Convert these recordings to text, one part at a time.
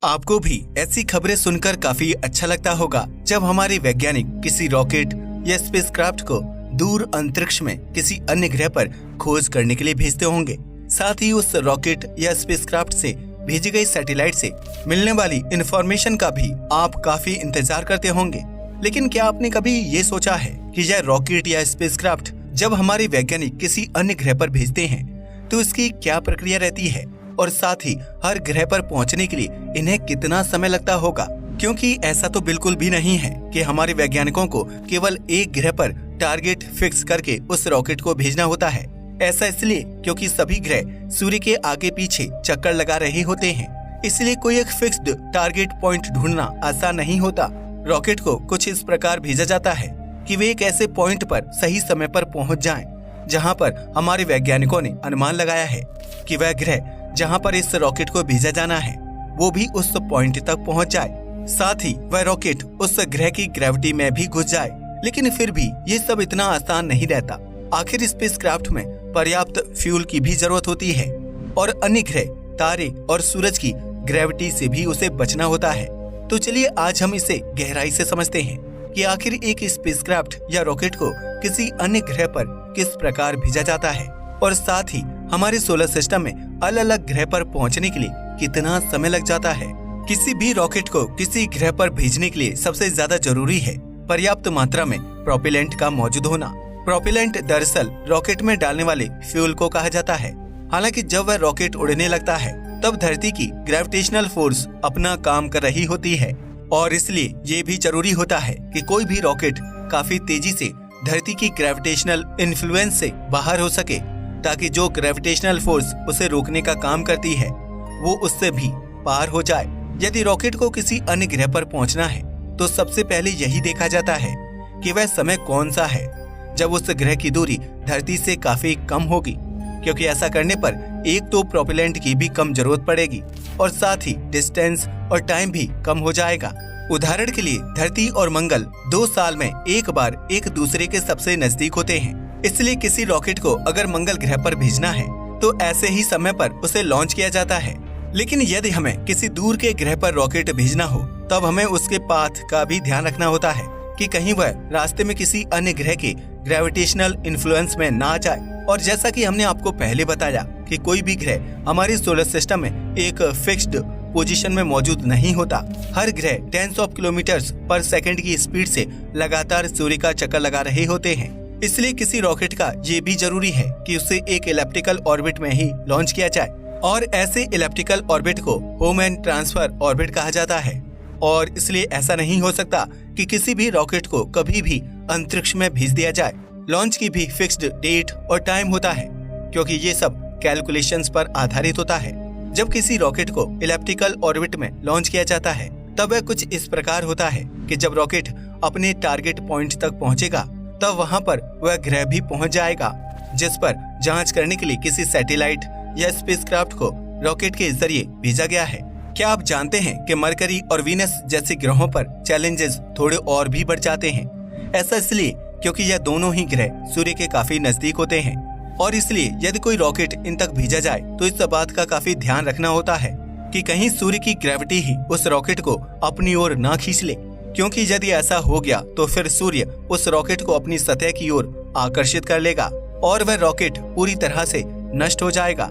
आपको भी ऐसी खबरें सुनकर काफी अच्छा लगता होगा जब हमारे वैज्ञानिक किसी रॉकेट या स्पेसक्राफ्ट को दूर अंतरिक्ष में किसी अन्य ग्रह पर खोज करने के लिए भेजते होंगे। साथ ही उस रॉकेट या स्पेसक्राफ्ट से भेजी गई सैटेलाइट से मिलने वाली इंफॉर्मेशन का भी आप काफी इंतजार करते होंगे। लेकिन क्या आपने कभी ये सोचा है कि यह रॉकेट या स्पेसक्राफ्ट जब हमारे वैज्ञानिक किसी अन्य ग्रह पर भेजते हैं तो इसकी क्या प्रक्रिया रहती है और साथ ही हर ग्रह पर पहुंचने के लिए इन्हें कितना समय लगता होगा? क्योंकि ऐसा तो बिल्कुल भी नहीं है कि हमारे वैज्ञानिकों को केवल एक ग्रह पर टारगेट फिक्स करके उस रॉकेट को भेजना होता है। ऐसा इसलिए क्योंकि सभी ग्रह सूर्य के आगे पीछे चक्कर लगा रहे होते हैं, इसलिए कोई एक फिक्स्ड टारगेट पॉइंट ढूंढना आसान नहीं होता। रॉकेट को कुछ इस प्रकार भेजा जाता है कि वे एक ऐसे पॉइंट पर सही समय पर पहुंच जाएं, जहां पर हमारे वैज्ञानिकों ने अनुमान लगाया है कि वह ग्रह जहां पर इस रॉकेट को भेजा जाना है वो भी उस पॉइंट तक पहुंच जाए। साथ ही वह रॉकेट उस ग्रह की ग्रेविटी में भी घुस जाए। लेकिन फिर भी ये सब इतना आसान नहीं रहता। आखिर स्पेसक्राफ्ट में पर्याप्त फ्यूल की भी जरूरत होती है और अन्य ग्रह, तारे और सूरज की ग्रेविटी से भी उसे बचना होता है। तो चलिए आज हम इसे गहराई से समझते हैं कि आखिर एक स्पेसक्राफ्ट या रॉकेट को किसी अन्य ग्रह पर किस प्रकार भेजा जाता है और साथ ही हमारे सोलर सिस्टम में अलग अलग ग्रह पर पहुंचने के लिए कितना समय लग जाता है। किसी भी रॉकेट को किसी ग्रह पर भेजने के लिए सबसे ज्यादा जरूरी है पर्याप्त मात्रा में प्रोपेलेंट का मौजूद होना। प्रोपेलेंट दरअसल रॉकेट में डालने वाले फ्यूल को कहा जाता है। हालांकि जब वह रॉकेट उड़ने लगता है तब धरती की ग्रेविटेशनल फोर्स अपना काम कर रही होती है और इसलिए ये भी जरूरी होता है कि कोई भी रॉकेट काफी तेजी से धरती की ग्रेविटेशनल इन्फ्लुएंस से बाहर हो सके, ताकि जो ग्रेविटेशनल फोर्स उसे रोकने का काम करती है वो उससे भी पार हो जाए। यदि रॉकेट को किसी अन्य ग्रह पर पहुंचना है तो सबसे पहले यही देखा जाता है कि वह समय कौन सा है जब उस ग्रह की दूरी धरती से काफी कम होगी, क्योंकि ऐसा करने पर एक तो प्रोपेलेंट की भी कम जरूरत पड़ेगी और साथ ही डिस्टेंस और टाइम भी कम हो जाएगा। उदाहरण के लिए धरती और मंगल 2 साल में एक बार एक दूसरे के सबसे नजदीक होते हैं, इसलिए किसी रॉकेट को अगर मंगल ग्रह पर भेजना है तो ऐसे ही समय पर उसे लॉन्च किया जाता है। लेकिन यदि हमें किसी दूर के ग्रह पर रॉकेट भेजना हो तब हमें उसके पाथ का भी ध्यान रखना होता है कि कहीं वह रास्ते में किसी अन्य ग्रह के ग्रेविटेशनल इन्फ्लुएंस में ना जाए। और जैसा कि हमने आपको पहले बताया कि कोई भी ग्रह हमारे सोलर सिस्टम में एक फिक्स्ड पोजीशन में मौजूद नहीं होता। हर ग्रह टेंस ऑफ किलोमीटर्स पर सेकंड की स्पीड से लगातार सूर्य का चक्कर लगा रहे होते हैं। इसलिए किसी रॉकेट का ये भी जरूरी है कि उसे एक इलेप्टिकल ऑर्बिट में ही लॉन्च किया जाए और ऐसे इलेप्टिकल ऑर्बिट को होम एंड ट्रांसफर ऑर्बिट कहा जाता है। और इसलिए ऐसा नहीं हो सकता कि किसी भी रॉकेट को कभी भी अंतरिक्ष में भेज दिया जाए। लॉन्च की भी फिक्स्ड डेट और टाइम होता है, क्योंकि ये सब कैलकुलेशंस पर आधारित होता है। जब किसी रॉकेट को इलेप्टिकल ऑर्बिट में लॉन्च किया जाता है तब वह कुछ इस प्रकार होता है कि जब रॉकेट अपने टारगेट पॉइंट तक पहुंचेगा तब वहां पर वह ग्रह भी पहुंच जाएगा, जिस पर जांच करने के लिए किसी सैटेलाइट या स्पेसक्राफ्ट को रॉकेट के जरिए भेजा गया है। क्या आप जानते हैं कि मरकरी और वीनस जैसे ग्रहों पर चैलेंजेस थोड़े और भी बढ़ जाते हैं? ऐसा इसलिए क्योंकि यह दोनों ही ग्रह सूर्य के काफी नजदीक होते हैं और इसलिए यदि कोई रॉकेट इन तक भेजा जाए तो इस बात का काफी ध्यान रखना होता है कि कहीं सूर्य की ग्रेविटी ही उस रॉकेट को अपनी ओर ना खींच ले, क्योंकि यदि ऐसा हो गया तो फिर सूर्य उस रॉकेट को अपनी सतह की ओर आकर्षित कर लेगा और वह रॉकेट पूरी तरह से नष्ट हो जाएगा।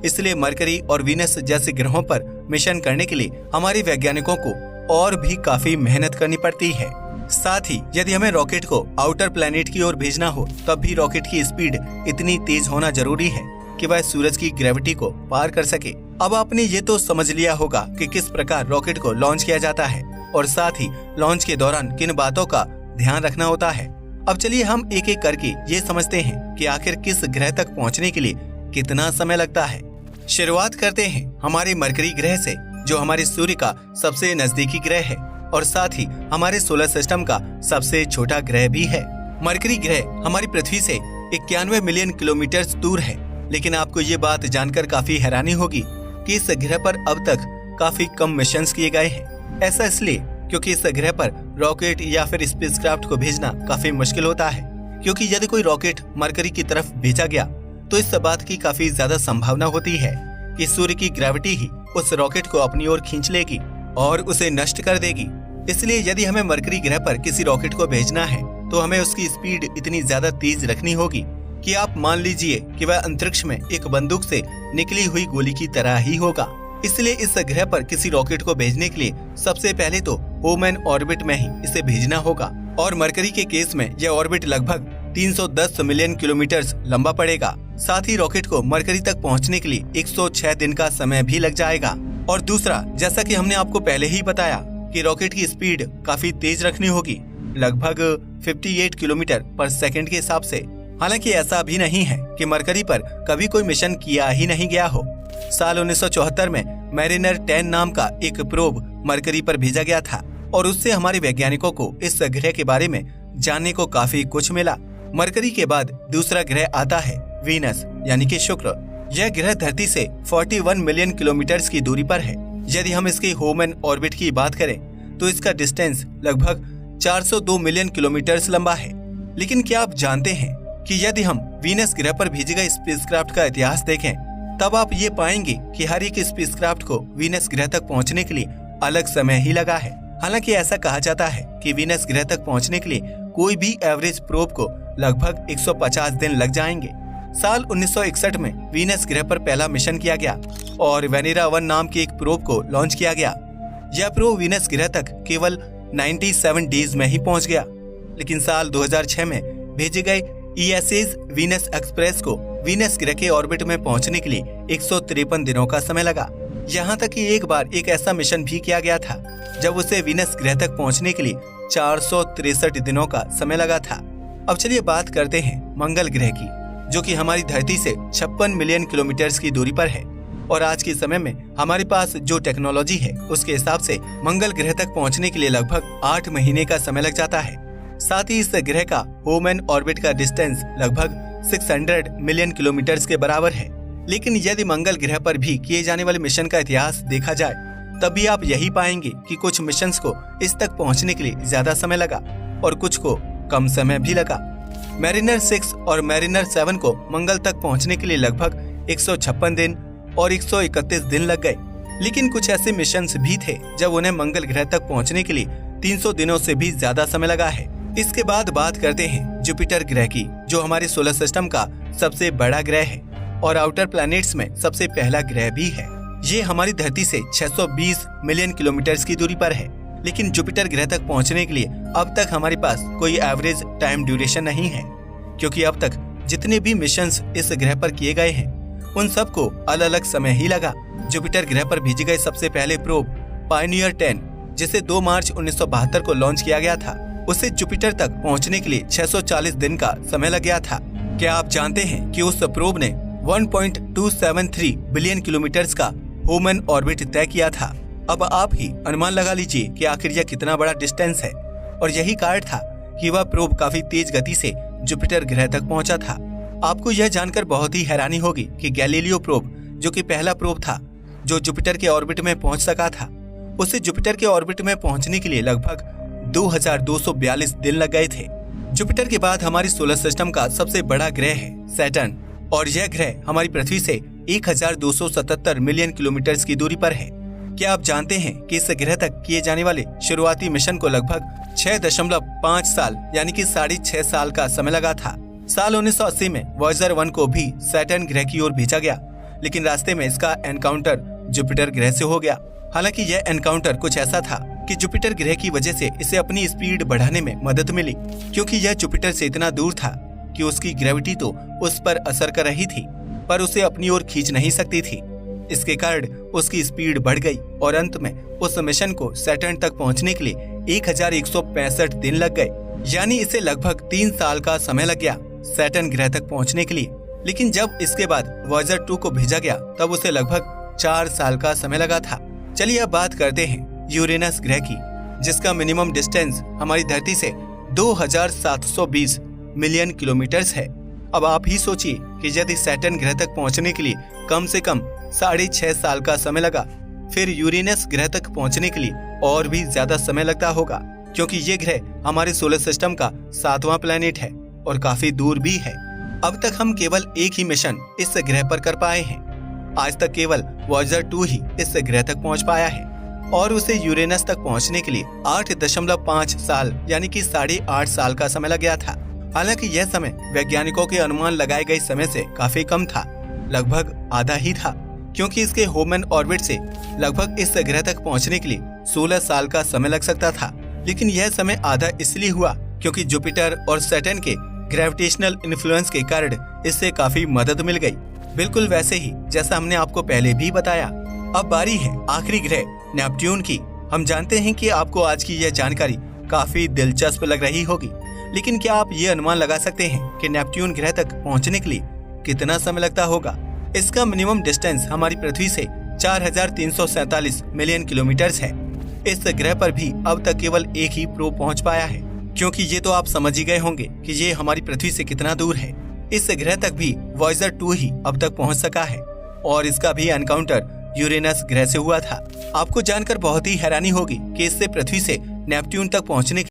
इसलिए मरकरी और वीनस जैसे ग्रहों पर मिशन करने के लिए हमारे वैज्ञानिकों को और भी काफी मेहनत करनी पड़ती है। साथ ही यदि हमें रॉकेट को आउटर प्लैनेट की ओर भेजना हो तब भी रॉकेट की स्पीड इतनी तेज होना जरूरी है कि वह सूरज की ग्रेविटी को पार कर सके। अब आपने ये तो समझ लिया होगा कि किस प्रकार रॉकेट को लॉन्च किया जाता है और साथ ही लॉन्च के दौरान किन बातों का ध्यान रखना होता है। अब चलिए हम एक एक करके ये समझते हैं कि आखिर किस ग्रह तक पहुँचने के लिए कितना समय लगता है। शुरुआत करते हैं हमारे मरकरी ग्रह से, जो हमारे सूर्य का सबसे नजदीकी ग्रह है और साथ ही हमारे सोलर सिस्टम का सबसे छोटा ग्रह भी है। मरकरी ग्रह हमारी पृथ्वी से 91 मिलियन किलोमीटर दूर है। लेकिन आपको ये बात जानकर काफी हैरानी होगी कि इस ग्रह पर अब तक काफी कम मिशंस किए गए हैं। ऐसा इसलिए क्योंकि इस ग्रह पर रॉकेट या फिर स्पेसक्राफ्ट को भेजना काफी मुश्किल होता है, क्योंकि यदि कोई रॉकेट मरकरी की तरफ भेजा गया तो इस बात की काफी ज्यादा संभावना होती है कि सूर्य की ग्रेविटी ही उस रॉकेट को अपनी ओर खींच लेगी और उसे नष्ट कर देगी। इसलिए यदि हमें मरकरी ग्रह पर किसी रॉकेट को भेजना है तो हमें उसकी स्पीड इतनी ज्यादा तेज रखनी होगी कि आप मान लीजिए कि वह अंतरिक्ष में एक बंदूक से निकली हुई गोली की तरह ही होगा। इसलिए इस ग्रह पर किसी रॉकेट को भेजने के लिए सबसे पहले तो होम एंड ऑर्बिट में ही इसे भेजना होगा और मरकरी के केस में यह ऑर्बिट लगभग 310 मिलियन किलोमीटर लंबा पड़ेगा। साथ ही रॉकेट को मरकरी तक पहुंचने के लिए 106 दिन का समय भी लग जाएगा। और दूसरा, जैसा कि हमने आपको पहले ही बताया कि रॉकेट की स्पीड काफी तेज रखनी होगी, लगभग 58 किलोमीटर पर सेकंड के हिसाब से। हालांकि ऐसा भी नहीं है कि मरकरी पर कभी कोई मिशन किया ही नहीं गया हो। साल 1974 में मैरिनर 10 नाम का एक प्रोब मरकरी पर भेजा गया था और उससे हमारे वैज्ञानिकों को इस ग्रह के बारे में जानने को काफी कुछ मिला। मरकरी के बाद दूसरा ग्रह आता है वीनस यानी कि शुक्र। यह ग्रह धरती से 41 मिलियन किलोमीटर की दूरी पर है। यदि हम इसके होम एंड ऑर्बिट की बात करें तो इसका डिस्टेंस लगभग 402 मिलियन किलोमीटर लंबा है। लेकिन क्या आप जानते हैं कि यदि हम वीनस ग्रह पर भेजे गए स्पेसक्राफ्ट का इतिहास देखें तब आप ये पाएंगे कि हर एक स्पेसक्राफ्ट को वीनस ग्रह तक पहुंचने के लिए अलग समय ही लगा है। हालांकि ऐसा कहा जाता है कि वीनस ग्रह तक पहुंचने के लिए कोई भी एवरेज प्रोब को लगभग 150 दिन लग जाएंगे। साल 1961 में वीनस ग्रह पर पहला मिशन किया गया और वेनेरा 1 नाम के एक प्रोब को लॉन्च किया गया। यह प्रोब वीनस ग्रह तक केवल 97 डेज में ही पहुंच गया। लेकिन साल 2006 में भेजे गए ESA's वीनस एक्सप्रेस को वीनस ग्रह के ऑर्बिट में पहुंचने के लिए 153 दिनों का समय लगा। यहाँ तक कि एक बार एक ऐसा मिशन भी किया गया था जब उसे वीनस ग्रह तक पहुंचने के लिए 463 दिनों का समय लगा था। अब चलिए बात करते हैं मंगल ग्रह की, जो कि हमारी धरती से 56 मिलियन किलोमीटर की दूरी पर है। और आज के समय में हमारे पास जो टेक्नोलॉजी है उसके हिसाब से मंगल ग्रह तक पहुंचने के लिए लगभग 8 महीने का समय लग जाता है। साथ ही इस ग्रह का होम एंड ऑर्बिट का डिस्टेंस लगभग 600 मिलियन किलोमीटर के बराबर है। लेकिन यदि मंगल ग्रह पर भी किए जाने वाले मिशन का इतिहास देखा जाए तब भी आप यही पाएंगे कि कुछ मिशंस को इस तक पहुंचने के लिए ज्यादा समय लगा और कुछ को कम समय भी लगा। मैरिनर 6 और मैरिनर 7 को मंगल तक पहुंचने के लिए लगभग 156 दिन और 131 दिन लग गए। लेकिन कुछ ऐसे मिशंस भी थे जब उन्हें मंगल ग्रह तक पहुंचने के लिए 300 दिनों से भी ज्यादा समय लगा है। इसके बाद बात करते हैं जुपिटर ग्रह की, जो हमारे सोलर सिस्टम का सबसे बड़ा ग्रह है और आउटर प्लैनेट्स में सबसे पहला ग्रह भी है। ये हमारी धरती से 620 मिलियन किलोमीटर की दूरी पर है। लेकिन जुपिटर ग्रह तक पहुंचने के लिए अब तक हमारे पास कोई एवरेज टाइम ड्यूरेशन नहीं है, क्योंकि अब तक जितने भी मिशंस इस ग्रह पर किए गए हैं उन सबको अलग अलग समय ही लगा। जुपिटर ग्रह पर भेजे गए सबसे पहले प्रोब पायनियर 10, जिसे 2 मार्च 1972 को लॉन्च किया गया था, उसे जुपिटर तक पहुंचने के लिए 640 दिन का समय लग गया था। क्या आप जानते हैं कि उस प्रोब ने 1.273 बिलियन किलोमीटर का होम एंड ऑर्बिट तय किया था। अब आप ही अनुमान लगा लीजिए कि आखिर यह कितना बड़ा डिस्टेंस है। और यही कारण था कि वह प्रोब काफी तेज गति से जुपिटर ग्रह तक पहुंचा था। आपको यह जानकर बहुत ही हैरानी होगी कि गैलीलियो प्रोब, जो कि पहला प्रोब था जो जुपिटर के ऑर्बिट में पहुंच सका था, उसे जुपिटर के ऑर्बिट में पहुंचने के लिए लगभग 2242 दिन लग गए थे। जुपिटर के बाद हमारी सोलर सिस्टम का सबसे बड़ा ग्रह है सैटर्न, और यह ग्रह हमारी पृथ्वी से 1277 मिलियन किलोमीटर की दूरी पर है। क्या आप जानते हैं कि इस ग्रह तक किए जाने वाले शुरुआती मिशन को लगभग 6.5 साल यानी कि 6.5 साल का समय लगा था। साल 1980 में वॉयेजर 1 को भी सैटर्न ग्रह की ओर भेजा गया, लेकिन रास्ते में इसका एनकाउंटर जुपिटर ग्रह से हो गया। हालांकि यह एनकाउंटर कुछ ऐसा था कि जुपिटर ग्रह की वजह से इसे अपनी स्पीड बढ़ाने में मदद मिली, क्योंकि यह जुपिटर से इतना दूर था कि उसकी ग्रेविटी तो उस पर असर कर रही थी पर उसे अपनी ओर खींच नहीं सकती थी। इसके कारण उसकी स्पीड बढ़ गई और अंत में उस मिशन को सैटर्न तक पहुंचने के लिए 1165 दिन लग गए, यानी इसे लगभग 3 साल का समय लग गया सैटर्न ग्रह तक पहुंचने के लिए। लेकिन जब इसके बाद वॉयेजर 2 को भेजा गया तब उसे लगभग 4 साल का समय लगा था। चलिए अब बात करते हैं यूरेनस ग्रह की, जिसका मिनिमम डिस्टेंस हमारी धरती से 2720 मिलियन किलोमीटर है। अब आप ही सोचिए कि यदि सैटर्न ग्रह तक पहुंचने के लिए कम से कम 6.5 साल का समय लगा, फिर यूरेनस ग्रह तक पहुंचने के लिए और भी ज्यादा समय लगता होगा, क्योंकि ये ग्रह हमारे सोलर सिस्टम का 7वां प्लैनेट है और काफी दूर भी है। अब तक हम केवल एक ही मिशन इस ग्रह पर कर पाए हैं। आज तक केवल वॉयेजर 2 ही इस ग्रह तक पहुंच पाया है। और उसे यूरेनस तक पहुंचने के लिए 8.5 साल यानी कि 8.5 साल का समय लग गया था। हालांकि यह समय वैज्ञानिकों के अनुमान लगाए गए समय से काफी कम था, लगभग आधा ही था, क्योंकि इसके होमन ऑर्बिट से लगभग इस ग्रह तक पहुंचने के लिए 16 साल का समय लग सकता था। लेकिन यह समय आधा इसलिए हुआ क्योंकि जुपिटर और सैटर्न के ग्रेविटेशनल इन्फ्लुएंस के कारण इससे काफी मदद मिल गई, बिल्कुल वैसे ही जैसा हमने आपको पहले भी बताया। अब बारी है आखिरी ग्रह नेपट्यून की। हम जानते हैं कि आपको आज की यह जानकारी काफी दिलचस्प लग रही होगी, लेकिन क्या आप ये अनुमान लगा सकते हैं कि नेपट्यून ग्रह तक पहुंचने के लिए कितना समय लगता होगा? इसका मिनिमम डिस्टेंस हमारी पृथ्वी से 4,347 मिलियन किलोमीटर है। इस ग्रह पर भी अब तक केवल एक ही प्रोब पहुंच पाया है, क्योंकि ये तो आप समझ ही गए होंगे कि ये हमारी पृथ्वी से कितना दूर है। इस ग्रह तक भी वॉयेजर 2 ही अब तक पहुंच सका है और इसका भी एनकाउंटर यूरेनस ग्रह से हुआ था। आपको जानकर बहुत ही हैरानी होगी कि इससे पृथ्वी से नेपट्यून तक पहुंचने